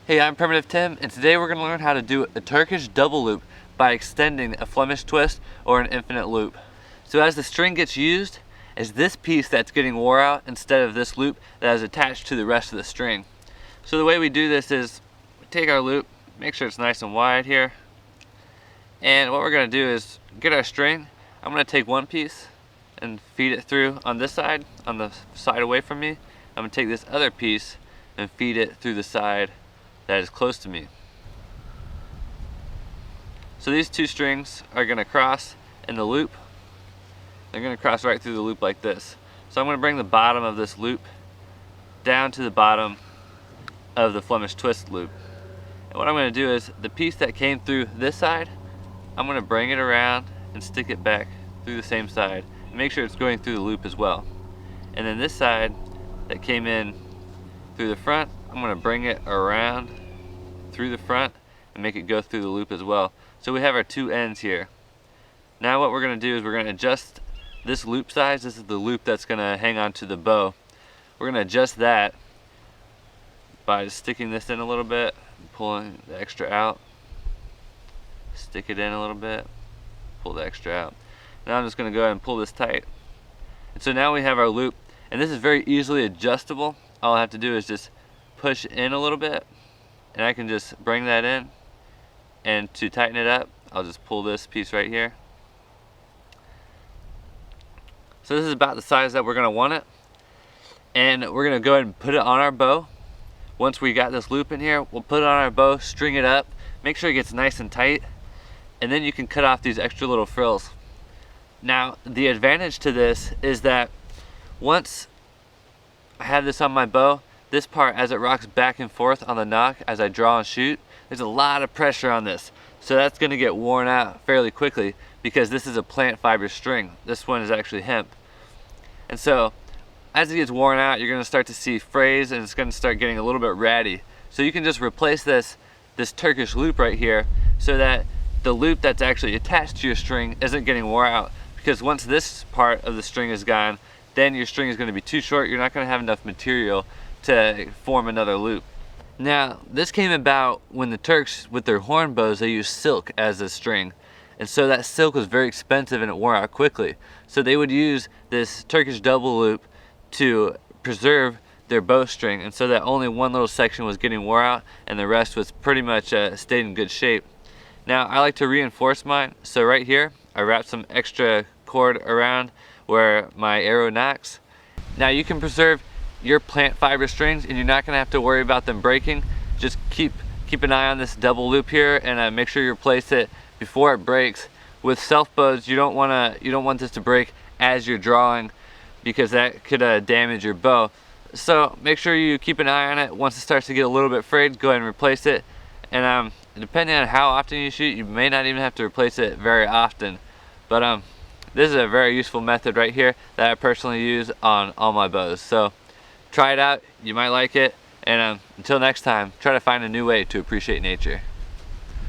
Hey, I'm Primitive Tim, and today we're going to learn how to do a Turkish double loop by extending a Flemish twist or an infinite loop. So as the string gets used, it's this piece that's getting wore out instead of this loop that is attached to the rest of the string. So the way we do this is we take our loop, make sure it's nice and wide here, and what we're going to do is get our string. I'm going to take one piece and feed it through on this side, on the side away from me. I'm going to take this other piece and feed it through the side that is close to me. So these two strings are going to cross in the loop. They're going to cross right through the loop like this. So I'm going to bring the bottom of this loop down to the bottom of the Flemish twist loop. And what I'm going to do is the piece that came through this side, I'm going to bring it around and stick it back through the same side and make sure it's going through the loop as well. And then this side that came in through the front, I'm going to bring it around through the front and make it go through the loop as well. So we have our two ends here. Now what we're going to do is we're going to adjust this loop size. This is the loop that's going to hang on to the bow. We're going to adjust that by just sticking this in a little bit, pulling the extra out. Stick it in a little bit, pull the extra out. Now I'm just going to go ahead and pull this tight. And so now we have our loop, and this is very easily adjustable. All I have to do is just push in a little bit, and I can just bring that in, and to tighten it up I'll just pull this piece right here. So this is about the size that we're going to want it, and we're going to go ahead and put it on our bow. Once we got this loop in here, we'll put it on our bow, string it up, make sure it gets nice and tight, and then you can cut off these extra little frills. Now the advantage to this is that once I have this on my bow, this part, as it rocks back and forth on the nock as I draw and shoot, there's a lot of pressure on this. So that's going to get worn out fairly quickly because this is a plant fiber string. This one is actually hemp. And so as it gets worn out, you're going to start to see frays, and it's going to start getting a little bit ratty. So you can just replace this Turkish loop right here so that the loop that's actually attached to your string isn't getting wore out, because once this part of the string is gone, then your string is going to be too short. You're not going to have enough material to form another loop. Now this came about when the Turks, with their horn bows, they used silk as a string, and so that silk was very expensive and it wore out quickly. So they would use this Turkish double loop to preserve their bowstring, and so that only one little section was getting wore out and the rest was pretty much stayed in good shape. Now I like to reinforce mine, so right here I wrap some extra cord around where my arrow knocks. Now you can preserve your plant fiber strings and you're not going to have to worry about them breaking. Just keep an eye on this double loop here, and make sure you replace it before it breaks. With self bows, you don't want this to break as you're drawing, because that could damage your bow. So make sure you keep an eye on it. Once it starts to get a little bit frayed, go ahead and replace it. And depending on how often you shoot, you may not even have to replace it very often. But this is a very useful method right here that I personally use on all my bows. So try it out, you might like it, and until next time, try to find a new way to appreciate nature.